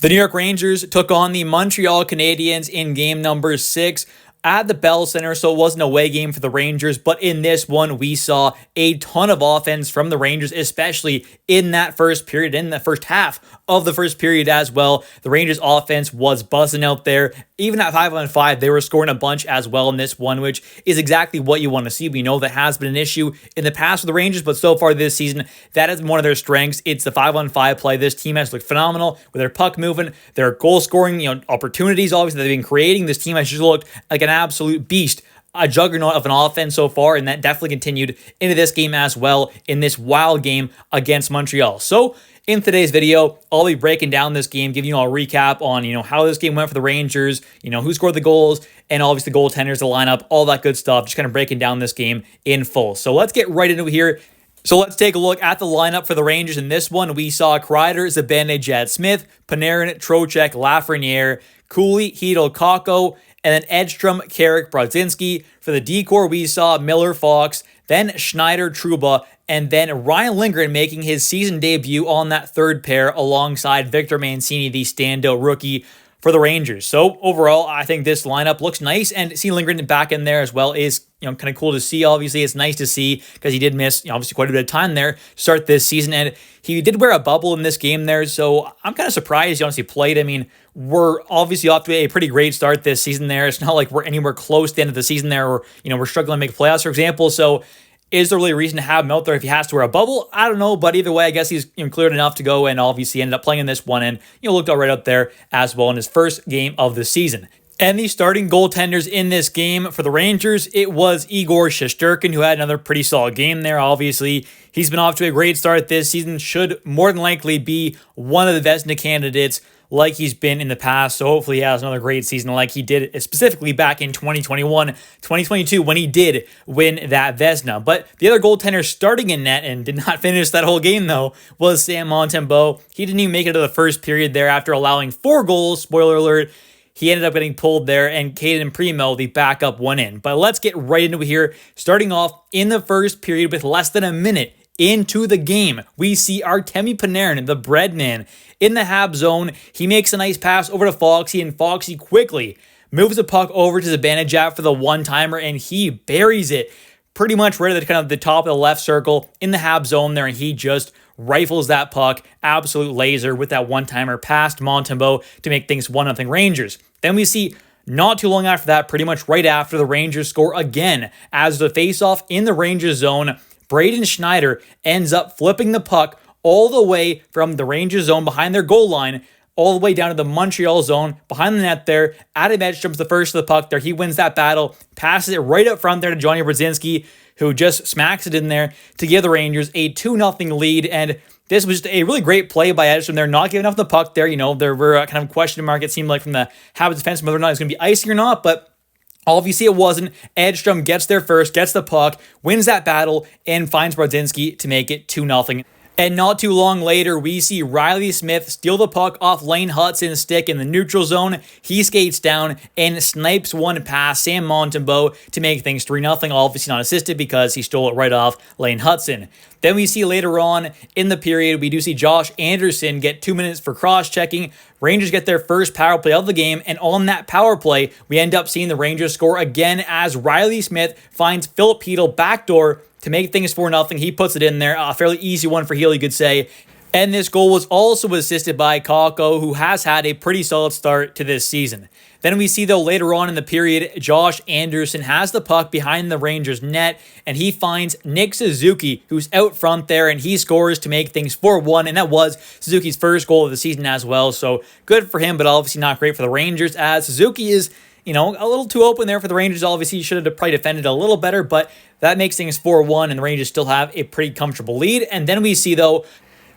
The New York Rangers took on the Montreal Canadiens in game number 6 at the Bell Center, so it wasn't a away game for the Rangers, but in this one, we saw a ton of offense from the Rangers, especially in that first period, in the first half of the first period as well. The Rangers offense was buzzing out there. Even at 5-on-5, they were scoring a bunch as well in this one, which is exactly what you want to see. We know that has been an issue in the past with the Rangers, but so far this season, that is one of their strengths. It's the 5-on-5 play. This team has looked phenomenal with their puck moving, their goal scoring, opportunities, obviously, that they've been creating. This team has just looked like an absolute beast, a juggernaut of an offense so far, and that definitely continued into this game as well in this wild game against Montreal. So in today's video, I'll be breaking down this game, giving you all a recap on how this game went for the Rangers, who scored the goals, and obviously the goaltenders, the lineup, all that good stuff. Just kind of breaking down this game in full. So let's get right into it here. So let's take a look at the lineup for the Rangers. In this one, we saw Kreider, Zibanejad, Smith, Panarin, Trocheck, Lafreniere, Cooley, Hedl, Kakko, and then Edstrom, Carrick, Brodzinski. For the decor, we saw Miller, Fox, then Schneider, Trouba, and then Ryan Lindgren making his season debut on that third pair alongside Victor Mancini, the standout rookie for the Rangers. So overall, I think this lineup looks nice, and seeing Lindgren back in there as well is kind of cool to see. Obviously, it's nice to see because he did miss obviously quite a bit of time there to start this season, and he did wear a bubble in this game there, so I'm kind of surprised he honestly played. I mean, we're obviously off to a pretty great start this season there. It's not like we're anywhere close to the end of the season there, or we're struggling to make playoffs, for example. So is there really a reason to have him out there if he has to wear a bubble? I don't know, but either way, I guess he's cleared enough to go, and obviously ended up playing in this one, and looked all right out there as well in his first game of the season. And the starting goaltenders in this game for the Rangers, it was Igor Shesterkin, who had another pretty solid game there. Obviously, he's been off to a great start this season, should more than likely be one of the Vezina candidates like he's been in the past. So hopefully he has another great season like he did specifically back in 2021, 2022 when he did win that Vezina. But the other goaltender starting in net and did not finish that whole game though was Sam Montembeault. He didn't even make it to the first period there after allowing 4 goals. Spoiler alert. He ended up getting pulled there, and Caden Primo, the backup, went in. But let's get right into it here. Starting off in the first period with less than a minute into the game, we see Artemi Panarin, the bread man, in the Habs zone. He makes a nice pass over to Foxy, and Foxy quickly moves the puck over to Zibanejad for the one-timer, and he buries it pretty much right at the top of the left circle in the Habs zone there, and he just rifles that puck, absolute laser with that one-timer past Montembeault to make things 1-0 Rangers. Then we see not too long after that, pretty much right after, the Rangers score again as the face-off in the Rangers zone. Braden Schneider ends up flipping the puck all the way from the Rangers zone behind their goal line all the way down to the Montreal zone behind the net there. Adam Edstrom's the first to the puck there. He wins that battle, passes it right up front there to Johnny Brodzinski, who just smacks it in there to give the Rangers a 2-0 lead. And this was just a really great play by Edstrom there, not giving up the puck there. There were a kind of question mark, it seemed like, from the Habs defense, whether or not it's going to be icing or not, but obviously it wasn't. Edstrom gets there first, gets the puck, wins that battle, and finds Brodzinski to make it 2-0. And not too long later, we see Riley Smith steal the puck off Lane Hutson's stick in the neutral zone. He skates down and snipes one past Sam Montembeault to make things 3-0. Obviously not assisted because he stole it right off Lane Hutson. Then we see later on in the period, we do see Josh Anderson get 2 minutes for cross-checking. Rangers get their first power play of the game, and on that power play, we end up seeing the Rangers score again as Riley Smith finds Philip Hedl backdoor to make things 4-0. He puts it in there. A fairly easy one for Hedl, you could say. And this goal was also assisted by Kakko, who has had a pretty solid start to this season. Then we see, though, later on in the period, Josh Anderson has the puck behind the Rangers net, and he finds Nick Suzuki, who's out front there, and he scores to make things 4-1, and that was Suzuki's first goal of the season as well. So good for him, but obviously not great for the Rangers, as Suzuki is a little too open there for the Rangers. Obviously, he should have probably defended a little better, but that makes things 4-1, and the Rangers still have a pretty comfortable lead. And then we see, though,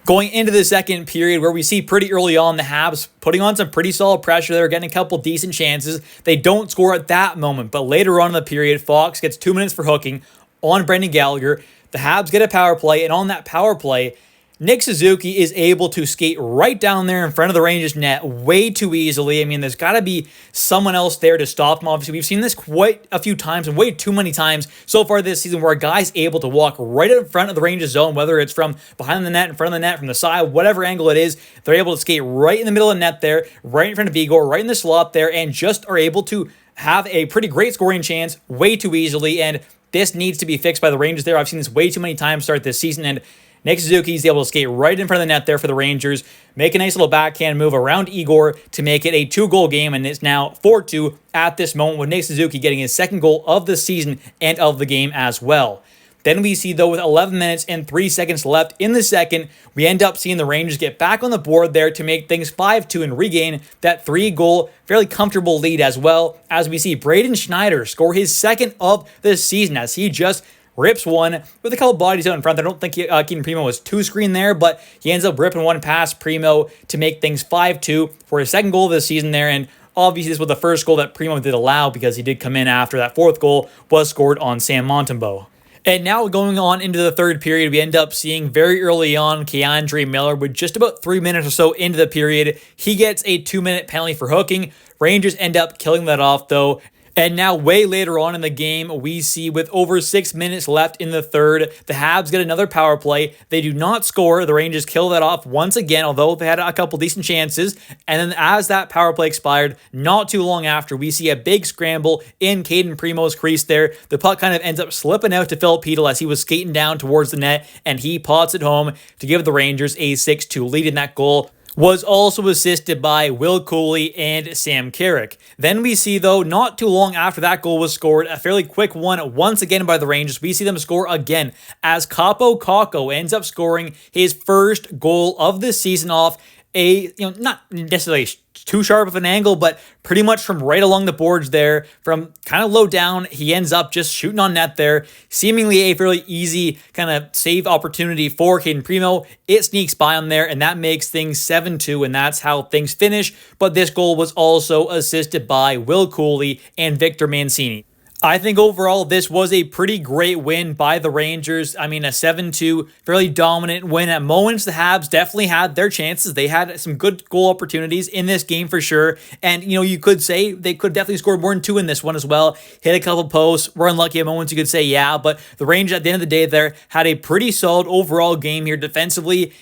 going into the second period, where we see pretty early on the Habs putting on some pretty solid pressure. They're getting a couple decent chances. They don't score at that moment, but later on in the period, Fox gets 2 minutes for hooking on Brendan Gallagher. The Habs get a power play, and on that power play, Nick Suzuki is able to skate right down there in front of the Rangers net way too easily. I mean, there's got to be someone else there to stop him. Obviously, we've seen this quite a few times and way too many times so far this season where a guy's able to walk right in front of the Rangers zone, whether it's from behind the net, in front of the net, from the side, whatever angle it is. They're able to skate right in the middle of the net there, right in front of Igor, right in the slot there, and just are able to have a pretty great scoring chance way too easily. And this needs to be fixed by the Rangers there. I've seen this way too many times start this season, and Nick Suzuki is able to skate right in front of the net there for the Rangers, make a nice little backhand move around Igor to make it a 2-goal game, and it's now 4-2 at this moment with Nick Suzuki getting his second goal of the season and of the game as well. Then we see, though, with 11 minutes and 3 seconds left in the second, we end up seeing the Rangers get back on the board there to make things 5-2 and regain that 3-goal, fairly comfortable lead, as well as we see Braden Schneider score his second of the season as he just rips one with a couple bodies out in front. I don't think Keaton Primo was too screened there, but he ends up ripping one past Primo to make things 5-2 for his second goal of the season there. And obviously this was the first goal that Primo did allow because he did come in after that fourth goal was scored on Sam Montembeault. And now going on into the third period, we end up seeing very early on Keandre Miller with just about 3 minutes or so into the period. He gets a 2-minute penalty for hooking. Rangers end up killing that off, though. And now way later on in the game, we see with over 6 minutes left in the third, the Habs get another power play. They do not score. The Rangers kill that off once again, although they had a couple decent chances. And then as that power play expired, not too long after, we see a big scramble in Caden Primo's crease there. The puck kind of ends up slipping out to Phil Petel as he was skating down towards the net, and he pots it home to give the Rangers a 6-2 lead in that goal. Was also assisted by Will Cooley and Sam Carrick. Then we see, though, not too long after that goal was scored, a fairly quick one once again by the Rangers. We see them score again as Capo Kakko ends up scoring his first goal of the season off a, not necessarily too sharp of an angle, but pretty much from right along the boards there, from kind of low down, he ends up just shooting on net there. Seemingly a fairly easy kind of save opportunity for Caden Primo. It sneaks by him there, and that makes things 7-2, and that's how things finish. But this goal was also assisted by Will Cooley and Victor Mancini. I think overall this was a pretty great win by the Rangers. I mean, a 7-2, fairly dominant win. At moments, the Habs definitely had their chances. They had some good goal opportunities in this game for sure. And, you could say they could definitely score more than 2 in this one as well. Hit a couple posts, were unlucky at moments, you could say, yeah. But the Rangers, at the end of the day there, had a pretty solid overall game here defensively.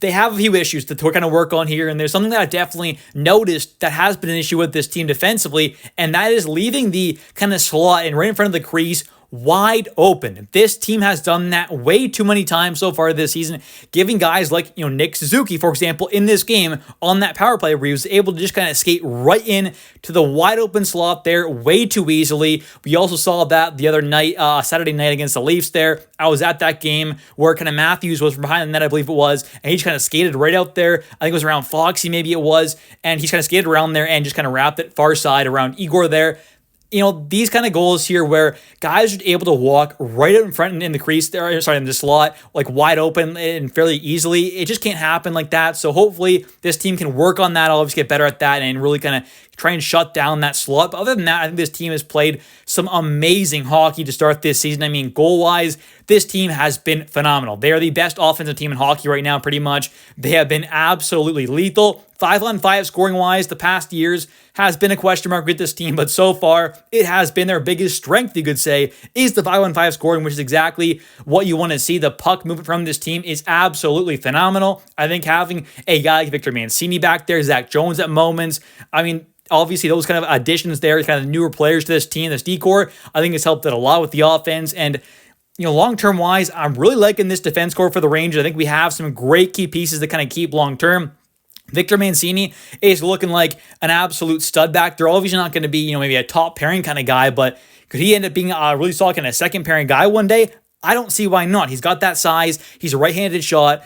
They have a few issues to kind of work on here, and there's something that I definitely noticed that has been an issue with this team defensively, and that is leaving the kind of slot and right in front of the crease wide open. This team has done that way too many times so far this season, giving guys like, Nick Suzuki, for example, in this game on that power play where he was able to just kind of skate right in to the wide open slot there way too easily. We also saw that the other night, Saturday night against the Leafs there. I was at that game where kind of Matthews was from behind the net, I believe it was, and he just kind of skated right out there. I think it was around Foxy, maybe it was, and he just kind of skated around there and just kind of wrapped it far side around Igor there. These kind of goals here where guys are able to walk right out in front in the crease there, in the slot, like wide open and fairly easily. It just can't happen like that. So hopefully this team can work on that, obviously get better at that and really kind of try and shut down that slot. But other than that, I think this team has played some amazing hockey to start this season. I mean, goal-wise, this team has been phenomenal. They are the best offensive team in hockey right now, pretty much. They have been absolutely lethal. 5-on-5 scoring-wise, the past years has been a question mark with this team, but so far, it has been their biggest strength, you could say, is the 5-on-5 scoring, which is exactly what you want to see. The puck movement from this team is absolutely phenomenal. I think having a guy like Victor Mancini back there, Zach Jones at moments, I mean, obviously, those kind of additions there, kind of newer players to this team, this decor, I think has helped it a lot with the offense. And, long-term wise, I'm really liking this defense core for the Rangers. I think we have some great key pieces to kind of keep long-term. Victor Mancini is looking like an absolute stud back there. Obviously not going to be, maybe a top pairing kind of guy, but could he end up being a really solid kind of second pairing guy one day? I don't see why not. He's got that size. He's a right-handed shot.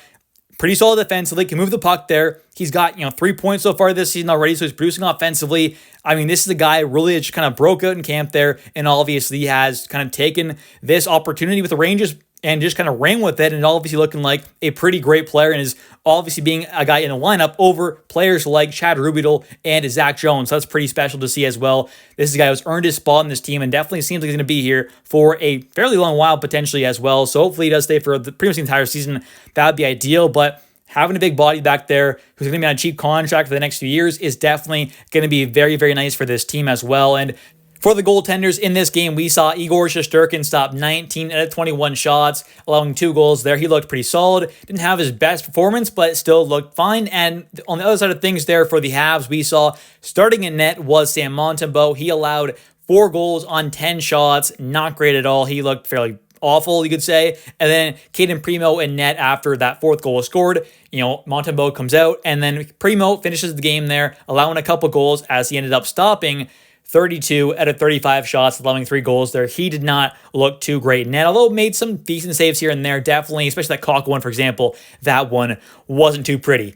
Pretty solid defensively, can move the puck there. He's got, 3 points so far this season already, so he's producing offensively. I mean, this is a guy really just kind of broke out in camp there, and obviously has kind of taken this opportunity with the Rangers and just kind of ran with it, and obviously looking like a pretty great player, and is obviously being a guy in the lineup over players like Chad Rubital and Zach Jones. So that's pretty special to see as well. This is a guy who's earned his spot in this team and definitely seems like he's going to be here for a fairly long while potentially as well. So hopefully he does stay for pretty much the entire season. That would be ideal, but having a big body back there who's going to be on a cheap contract for the next few years is definitely going to be very, very nice for this team as well. And for the goaltenders in this game, we saw Igor Shesterkin stop 19 out of 21 shots, allowing 2 goals there. He looked pretty solid. Didn't have his best performance, but still looked fine. And on the other side of things there for the Habs, we saw starting in net was Sam Montembeault. He allowed 4 goals on 10 shots. Not great at all. He looked fairly awful, you could say. And then Caden Primo in net after that 4th goal was scored. Montembeault comes out, and then Primo finishes the game there, allowing a couple goals as he ended up stopping 32 out of 35 shots, allowing 3 goals there. He did not look too great in net, although made some decent saves here and there, definitely, especially that Cock one, for example. That one wasn't too pretty.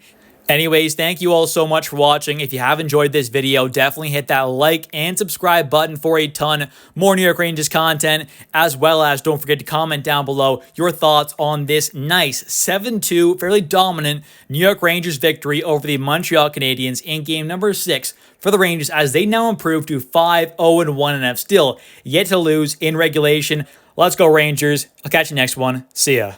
Anyways, thank you all so much for watching. If you have enjoyed this video, definitely hit that like and subscribe button for a ton more New York Rangers content, as well as don't forget to comment down below your thoughts on this nice 7-2, fairly dominant New York Rangers victory over the Montreal Canadiens in game number 6 for the Rangers, as they now improve to 5-0-1 and have still yet to lose in regulation. Let's go Rangers. I'll catch you next one. See ya.